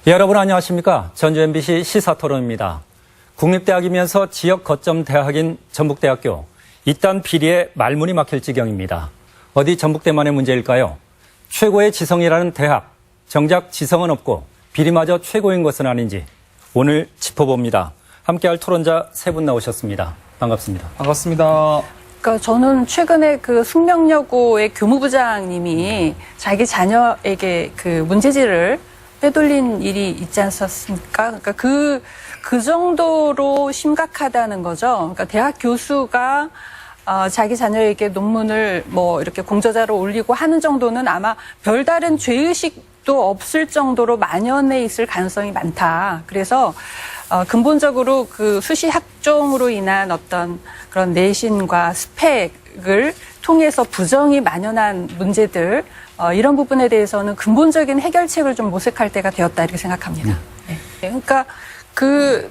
예, 여러분 안녕하십니까? 전주 MBC 시사토론입니다. 국립대학이면서 지역 거점 대학인 전북대학교. 이딴 비리에 말문이 막힐 지경입니다. 어디 전북대만의 문제일까요? 최고의 지성이라는 대학. 정작 지성은 없고 비리마저 최고인 것은 아닌지 오늘 짚어봅니다. 함께할 토론자 세 분 나오셨습니다. 반갑습니다. 반갑습니다. 그러니까 저는 최근에 그 숙명여고의 교무부장님이 자기 자녀에게 그 문제지를 빼돌린 일이 있지 않았습니까? 그러니까 그 정도로 심각하다는 거죠. 그러니까 대학 교수가 자기 자녀에게 논문을 뭐 이렇게 공저자로 올리고 하는 정도는 아마 별다른 죄의식도 없을 정도로 만연해 있을 가능성이 많다. 그래서 근본적으로 그 수시 학종으로 인한 어떤 그런 내신과 스펙을 통해서 부정이 만연한 문제들, 이런 부분에 대해서는 근본적인 해결책을 좀 모색할 때가 되었다 이렇게 생각합니다. 네. 그러니까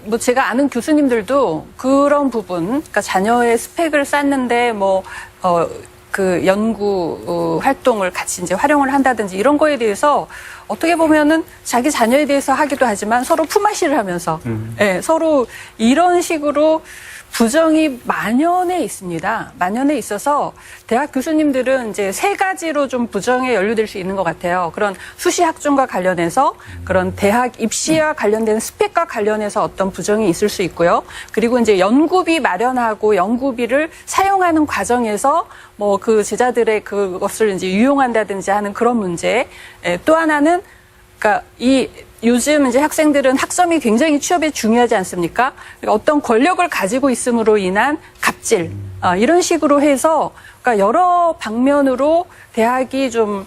뭐 제가 아는 교수님들도 그런 부분, 그러니까 자녀의 스펙을 쌓는데 그 연구 활동을 같이 이제 활용을 한다든지 이런 거에 대해서 어떻게 보면은 자기 자녀에 대해서 하기도 하지만 서로 품앗이를 하면서 예, 서로 이런 식으로 부정이 만연해 있습니다. 만연해 있어서 대학 교수님들은 이제 세 가지로 좀 부정에 연루될 수 있는 것 같아요. 그런 수시 학종과 관련해서 그런 대학 입시와 관련된 스펙과 관련해서 어떤 부정이 있을 수 있고요. 그리고 이제 연구비 마련하고 연구비를 사용하는 과정에서 뭐 그 제자들의 그것을 이제 유용한다든지 하는 그런 문제. 또 하나는 그러니까 요즘 이제 학생들은 학점이 굉장히 취업에 중요하지 않습니까? 그러니까 어떤 권력을 가지고 있음으로 인한 갑질, 이런 식으로 해서, 그러니까 여러 방면으로 대학이 좀,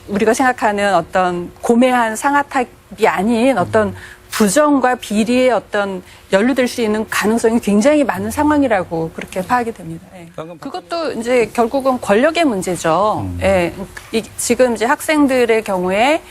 우리가 생각하는 어떤 고매한 상하탑이 아닌 어떤 부정과 비리의 어떤 연루될 수 있는 가능성이 굉장히 많은 상황이라고 그렇게 파악이 됩니다. 예. 그것도 이제 결국은 권력의 문제죠. 예. 지금 이제 학생들의 경우에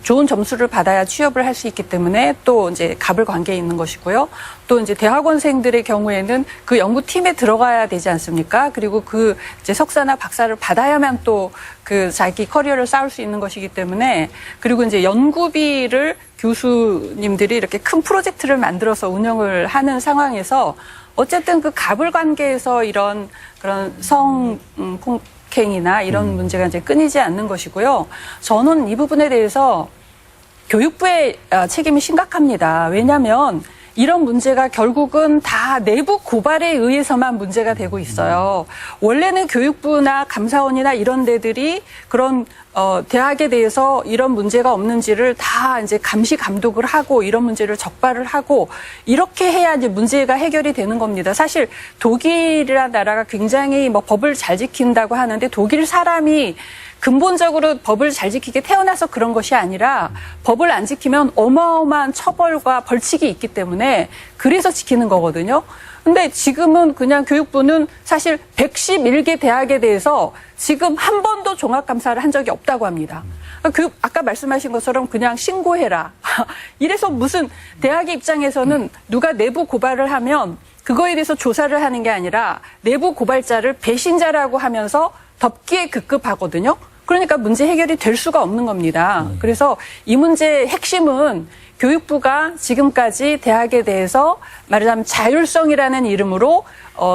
좋은 점수를 받아야 취업을 할 수 있기 때문에 또 이제 갑을 관계에 있는 것이고요. 또 이제 대학원생들의 경우에는 그 연구팀에 들어가야 되지 않습니까? 그리고 그 이제 석사나 박사를 받아야만 또 그 자기 커리어를 쌓을 수 있는 것이기 때문에 그리고 이제 연구비를 교수님들이 이렇게 큰 프로젝트를 만들어서 운영을 하는 상황에서 어쨌든 그 갑을 관계에서 이런 그런 폭행이나 이런 문제가 이제 끊이지 않는 것이고요. 저는 이 부분에 대해서 교육부의 책임이 심각합니다. 왜냐하면 이런 문제가 결국은 다 내부 고발에 의해서만 문제가 되고 있어요. 원래는 교육부나 감사원이나 이런 데들이 그런 대학에 대해서 이런 문제가 없는지를 다 이제 감시 감독을 하고 이런 문제를 적발을 하고 이렇게 해야 이제 문제가 해결이 되는 겁니다. 사실 독일이라는 나라가 굉장히 뭐 법을 잘 지킨다고 하는데 독일 사람이 근본적으로 법을 잘 지키게 태어나서 그런 것이 아니라 법을 안 지키면 어마어마한 처벌과 벌칙이 있기 때문에 그래서 지키는 거거든요. 근데 지금은 그냥 교육부는 사실 111개 대학에 대해서 지금 한 번도 종합감사를 한 적이 없다고 합니다. 아까 말씀하신 것처럼 그냥 신고해라. 이래서 무슨 대학의 입장에서는 누가 내부 고발을 하면 그거에 대해서 조사를 하는 게 아니라 내부 고발자를 배신자라고 하면서 덮기에 급급하거든요. 그러니까 문제 해결이 될 수가 없는 겁니다. 그래서 이 문제의 핵심은 교육부가 지금까지 대학에 대해서 말하자면 자율성이라는 이름으로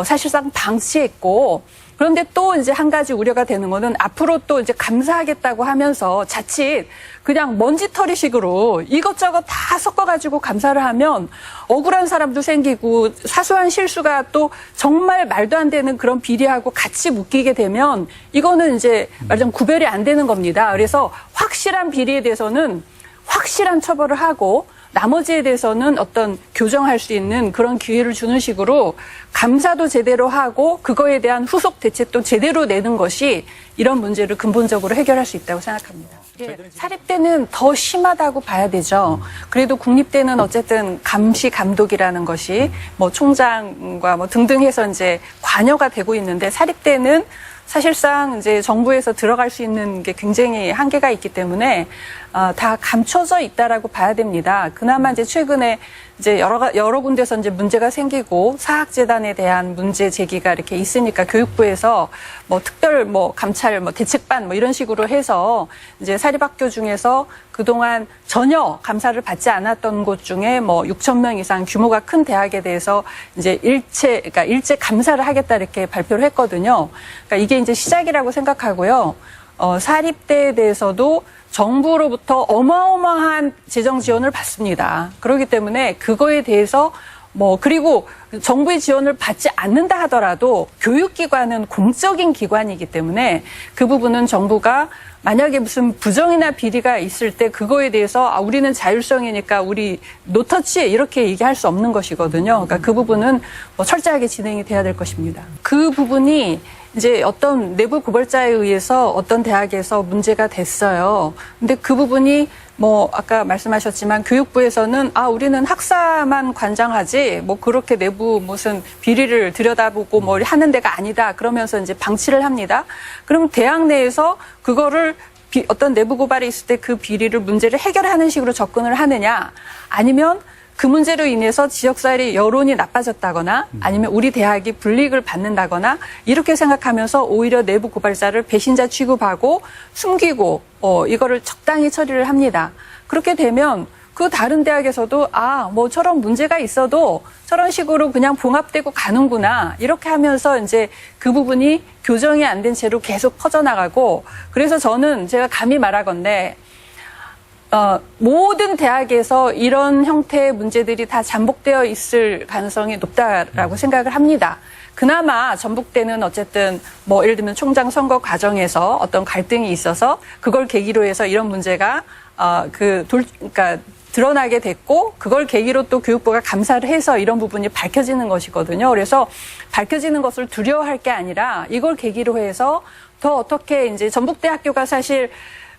사실상 방치했고 그런데 또 이제 한 가지 우려가 되는 거는 앞으로 또 이제 감사하겠다고 하면서 자칫 그냥 먼지털이식으로 이것저것 다 섞어가지고 감사를 하면 억울한 사람도 생기고 사소한 실수가 또 정말 말도 안 되는 그런 비리하고 같이 묶이게 되면 이거는 이제 말하자면 구별이 안 되는 겁니다. 그래서 확실한 비리에 대해서는 확실한 처벌을 하고 나머지에 대해서는 어떤 교정할 수 있는 그런 기회를 주는 식으로 감사도 제대로 하고 그거에 대한 후속 대책도 제대로 내는 것이 이런 문제를 근본적으로 해결할 수 있다고 생각합니다. 사립대는 더 심하다고 봐야 되죠. 그래도 국립대는 어쨌든 감시 감독이라는 것이 뭐 총장과 뭐 등등 해서 이제 관여가 되고 있는데 사립대는 사실상 이제 정부에서 들어갈 수 있는 게 굉장히 한계가 있기 때문에 다 감춰져 있다라고 봐야 됩니다. 그나마 이제 최근에 이제 여러 군데서 이제 문제가 생기고 사학재단에 대한 문제 제기가 이렇게 있으니까 교육부에서 뭐 특별 뭐 감찰 뭐 대책반 뭐 이런 식으로 해서 이제 사립학교 중에서 그동안 전혀 감사를 받지 않았던 곳 중에 뭐 6천 명 이상 규모가 큰 대학에 대해서 이제 일제 감사를 하겠다 이렇게 발표를 했거든요. 그러니까 이게 이제 시작이라고 생각하고요. 사립대에 대해서도 정부로부터 어마어마한 재정 지원을 받습니다. 그렇기 때문에 그거에 대해서 그리고 정부의 지원을 받지 않는다 하더라도 교육기관은 공적인 기관이기 때문에 그 부분은 정부가 만약에 무슨 부정이나 비리가 있을 때 그거에 대해서 우리는 자율성이니까 우리 노터치 이렇게 얘기할 수 없는 것이거든요. 그러니까 그 부분은 철저하게 진행이 돼야 될 것입니다. 그 부분이 이제 어떤 내부 고발자에 의해서 어떤 대학에서 문제가 됐어요. 근데 그 부분이 아까 말씀하셨지만 교육부에서는 우리는 학사만 관장하지 그렇게 내부 무슨 비리를 들여다보고 하는 데가 아니다. 그러면서 이제 방치를 합니다. 그럼 대학 내에서 그거를 어떤 내부 고발이 있을 때 그 비리를 문제를 해결하는 식으로 접근을 하느냐 아니면 그 문제로 인해서 지역사회의 여론이 나빠졌다거나 아니면 우리 대학이 불이익을 받는다거나 이렇게 생각하면서 오히려 내부 고발자를 배신자 취급하고 숨기고 이거를 적당히 처리를 합니다. 그렇게 되면 그 다른 대학에서도 저런 문제가 있어도 저런 식으로 그냥 봉합되고 가는구나 이렇게 하면서 이제 그 부분이 교정이 안 된 채로 계속 퍼져나가고 그래서 저는 제가 감히 말하건대 모든 대학에서 이런 형태의 문제들이 다 잠복되어 있을 가능성이 높다라고 생각을 합니다. 그나마 전북대는 어쨌든 예를 들면 총장 선거 과정에서 어떤 갈등이 있어서 그걸 계기로 해서 이런 문제가 그러니까 드러나게 됐고 그걸 계기로 또 교육부가 감사를 해서 이런 부분이 밝혀지는 것이거든요. 그래서 밝혀지는 것을 두려워할 게 아니라 이걸 계기로 해서 더 어떻게 이제 전북대학교가 사실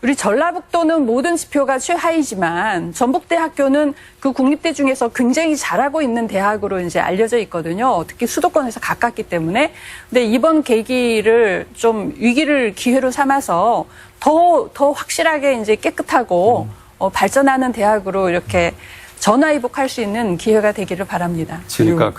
우리 전라북도는 모든 지표가 최하위지만 전북대학교는 그 국립대 중에서 굉장히 잘하고 있는 대학으로 이제 알려져 있거든요. 특히 수도권에서 가깝기 때문에. 근데 이번 계기를 좀 위기를 기회로 삼아서 더 확실하게 이제 깨끗하고 발전하는 대학으로 이렇게 전화위복할 수 있는 기회가 되기를 바랍니다. 그러니까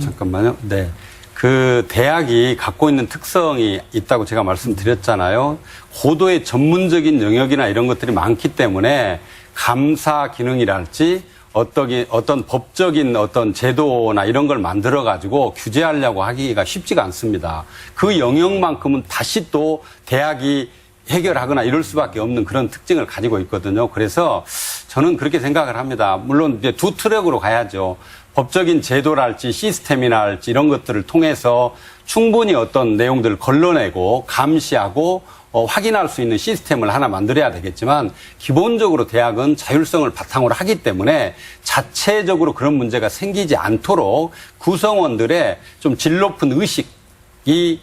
잠깐만요. 네. 그 대학이 갖고 있는 특성이 있다고 제가 말씀드렸잖아요. 고도의 전문적인 영역이나 이런 것들이 많기 때문에 감사 기능이랄지 어떤 법적인 어떤 제도나 이런 걸 만들어 가지고 규제하려고 하기가 쉽지가 않습니다. 그 영역만큼은 다시 또 대학이 해결하거나 이럴 수밖에 없는 그런 특징을 가지고 있거든요. 그래서 저는 그렇게 생각을 합니다. 물론 이제 두 트랙으로 가야죠. 법적인 제도랄지 시스템이나 할지 이런 것들을 통해서 충분히 어떤 내용들을 걸러내고 감시하고 확인할 수 있는 시스템을 하나 만들어야 되겠지만 기본적으로 대학은 자율성을 바탕으로 하기 때문에 자체적으로 그런 문제가 생기지 않도록 구성원들의 좀 질 높은 의식이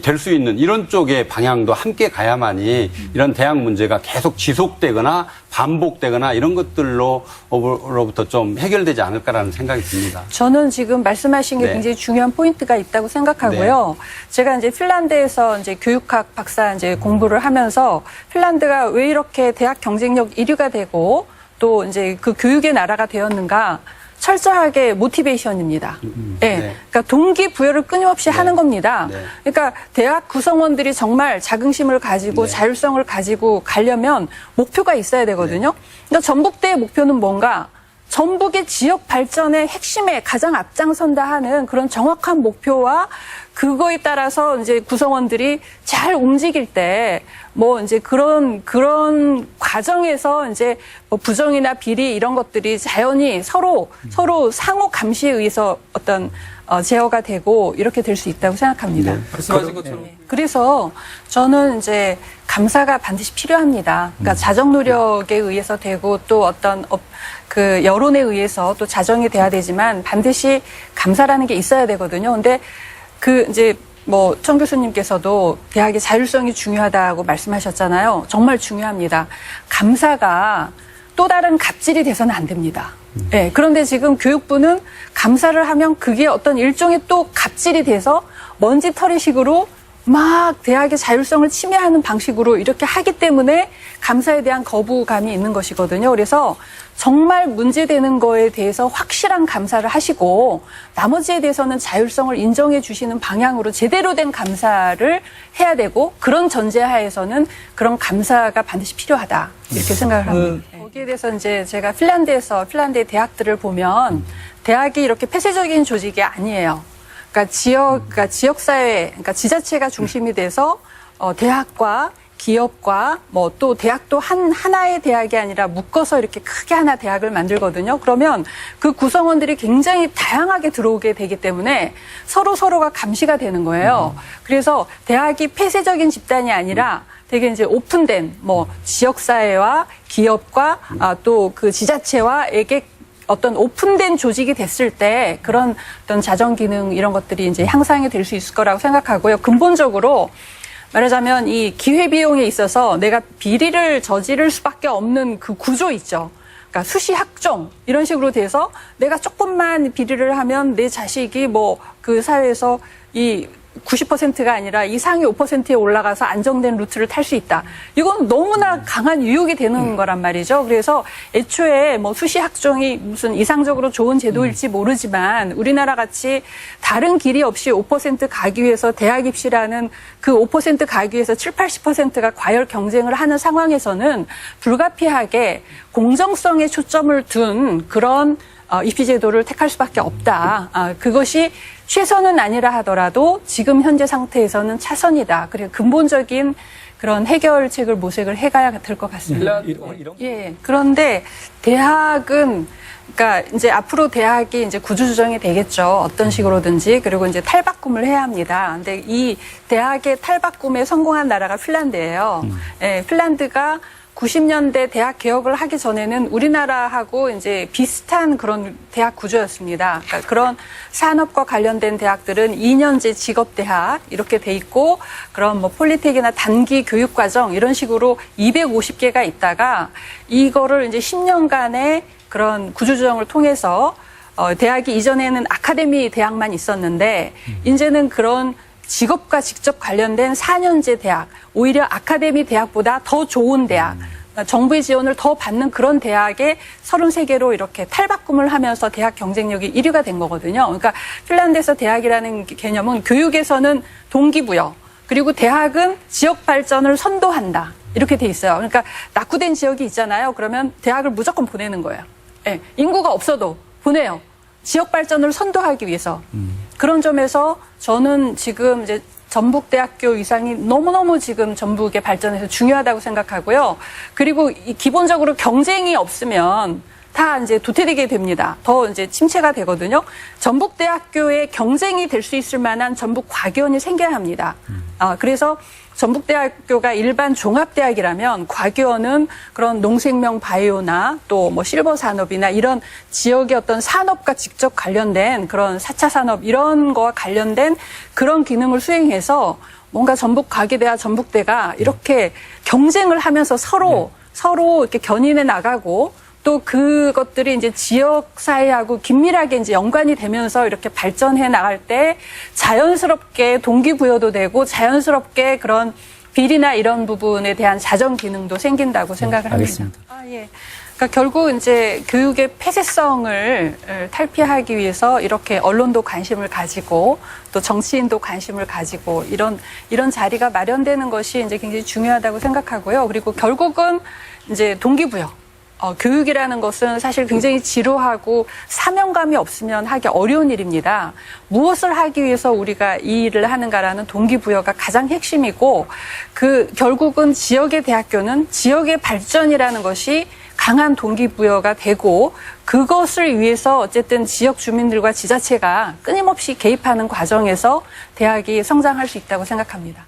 될 수 있는 이런 쪽의 방향도 함께 가야만이 이런 대학 문제가 계속 지속되거나 반복되거나 이런 것들로부터 좀 해결되지 않을까라는 생각이 듭니다. 저는 지금 말씀하신 게 굉장히 중요한 포인트가 있다고 생각하고요. 제가 이제 핀란드에서 이제 교육학 박사 이제 공부를 하면서 핀란드가 왜 이렇게 대학 경쟁력 1위가 되고 또 이제 그 교육의 나라가 되었는가? 철저하게 모티베이션입니다. 네. 그러니까 동기부여를 끊임없이 하는 겁니다. 그러니까 대학 구성원들이 정말 자긍심을 가지고 자율성을 가지고 가려면 목표가 있어야 되거든요. 그러니까 전북대의 목표는 뭔가? 전북의 지역 발전의 핵심에 가장 앞장선다 하는 그런 정확한 목표와 그거에 따라서 이제 구성원들이 잘 움직일 때 이제 그런 과정에서 이제 부정이나 비리 이런 것들이 자연히 서로 상호 감시에 의해서 어떤 제어가 되고 이렇게 될 수 있다고 생각합니다. 말씀하신 것처럼. 그래서 저는 이제 감사가 반드시 필요합니다. 그러니까 자정 노력에 의해서 되고 또 어떤 그 여론에 의해서 또 자정이 돼야 되지만 반드시 감사라는 게 있어야 되거든요. 근데 이제 청 교수님께서도 대학의 자율성이 중요하다고 말씀하셨잖아요. 정말 중요합니다. 감사가 또 다른 갑질이 돼서는 안 됩니다. 네, 그런데 지금 교육부는 감사를 하면 그게 어떤 일종의 또 갑질이 돼서 먼지털이식으로 막 대학의 자율성을 침해하는 방식으로 이렇게 하기 때문에 감사에 대한 거부감이 있는 것이거든요. 그래서 정말 문제되는 거에 대해서 확실한 감사를 하시고 나머지에 대해서는 자율성을 인정해 주시는 방향으로 제대로 된 감사를 해야 되고 그런 전제하에서는 그런 감사가 반드시 필요하다. 이렇게 생각을 합니다. 거기에 대해서 이제 제가 핀란드의 대학들을 보면 대학이 이렇게 폐쇄적인 조직이 아니에요. 그러니까 지역사회, 그러니까 지자체가 중심이 돼서, 대학과 기업과 뭐 또 대학도 하나의 대학이 아니라 묶어서 이렇게 크게 하나 대학을 만들거든요. 그러면 그 구성원들이 굉장히 다양하게 들어오게 되기 때문에 서로가 감시가 되는 거예요. 그래서 대학이 폐쇄적인 집단이 아니라 되게 이제 오픈된 뭐 지역사회와 기업과 또 그 지자체와에게 어떤 오픈된 조직이 됐을 때 그런 어떤 자정 기능 이런 것들이 이제 향상이 될 수 있을 거라고 생각하고요. 근본적으로 말하자면 이 기회비용에 있어서 내가 비리를 저지를 수밖에 없는 그 구조 있죠. 그러니까 수시 학종 이런 식으로 돼서 내가 조금만 비리를 하면 내 자식이 뭐 그 사회에서 이 90%가 아니라 이상의 5%에 올라가서 안정된 루트를 탈 수 있다. 이건 너무나 강한 유혹이 되는 거란 말이죠. 그래서 애초에 뭐 수시 학종이 무슨 이상적으로 좋은 제도일지 모르지만 우리나라 같이 다른 길이 없이 5% 가기 위해서 대학 입시라는 그 5% 가기 위해서 7, 80%가 과열 경쟁을 하는 상황에서는 불가피하게 공정성에 초점을 둔 그런 입시 제도를 택할 수밖에 없다. 그것이 최선은 아니라 하더라도 지금 현재 상태에서는 차선이다. 그리고 근본적인 그런 해결책을 모색을 해가야 될 것 같습니다. 예. 그런데 대학은 그러니까 이제 앞으로 대학이 이제 구조조정이 되겠죠. 어떤 식으로든지. 그리고 이제 탈바꿈을 해야 합니다. 근데 이 대학의 탈바꿈에 성공한 나라가 핀란드예요. 예, 핀란드가 90년대 대학 개혁을 하기 전에는 우리나라하고 이제 비슷한 그런 대학 구조였습니다. 그러니까 그런 산업과 관련된 대학들은 2년제 직업대학 이렇게 돼 있고 그런 뭐 폴리텍이나 단기 교육과정 이런 식으로 250개가 있다가 이거를 이제 10년간의 그런 구조조정을 통해서 대학이 이전에는 아카데미 대학만 있었는데 이제는 그런 직업과 직접 관련된 4년제 대학, 오히려 아카데미 대학보다 더 좋은 대학, 정부의 지원을 더 받는 그런 대학에 33개로 이렇게 탈바꿈을 하면서 대학 경쟁력이 1위가 된 거거든요. 그러니까 핀란드에서 대학이라는 개념은 교육에서는 동기부여, 그리고 대학은 지역 발전을 선도한다. 이렇게 돼 있어요. 그러니까 낙후된 지역이 있잖아요. 그러면 대학을 무조건 보내는 거예요. 네, 인구가 없어도 보내요. 지역 발전을 선도하기 위해서. 그런 점에서 저는 지금 이제 전북대학교 위상이 너무너무 지금 전북의 발전에서 중요하다고 생각하고요. 그리고 기본적으로 경쟁이 없으면 다 이제 도태되게 됩니다. 더 이제 침체가 되거든요. 전북대학교의 경쟁이 될 수 있을 만한 전북과교원이 생겨야 합니다. 그래서 전북대학교가 일반 종합대학이라면 과교원은 그런 농생명 바이오나 또 뭐 실버 산업이나 이런 지역의 어떤 산업과 직접 관련된 그런 4차 산업 이런 거와 관련된 그런 기능을 수행해서 뭔가 전북과기대와 전북대가 이렇게 경쟁을 하면서 서로 이렇게 견인해 나가고 또 그것들이 이제 지역 사회하고 긴밀하게 이제 연관이 되면서 이렇게 발전해 나갈 때 자연스럽게 동기부여도 되고 자연스럽게 그런 비리나 이런 부분에 대한 자정 기능도 생긴다고 생각을 합니다. 알겠습니다. 예. 그러니까 결국 이제 교육의 폐쇄성을 탈피하기 위해서 이렇게 언론도 관심을 가지고 또 정치인도 관심을 가지고 이런 자리가 마련되는 것이 이제 굉장히 중요하다고 생각하고요. 그리고 결국은 이제 동기부여. 교육이라는 것은 사실 굉장히 지루하고 사명감이 없으면 하기 어려운 일입니다. 무엇을 하기 위해서 우리가 이 일을 하는가라는 동기부여가 가장 핵심이고 결국은 지역의 대학교는 지역의 발전이라는 것이 강한 동기부여가 되고 그것을 위해서 어쨌든 지역 주민들과 지자체가 끊임없이 개입하는 과정에서 대학이 성장할 수 있다고 생각합니다.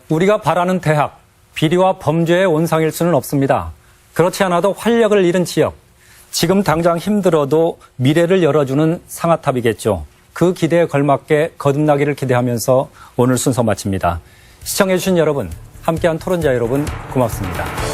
우리가 바라는 대학, 비리와 범죄의 온상일 수는 없습니다. 그렇지 않아도 활력을 잃은 지역, 지금 당장 힘들어도 미래를 열어주는 상아탑이겠죠. 그 기대에 걸맞게 거듭나기를 기대하면서 오늘 순서 마칩니다. 시청해주신 여러분, 함께한 토론자 여러분 고맙습니다.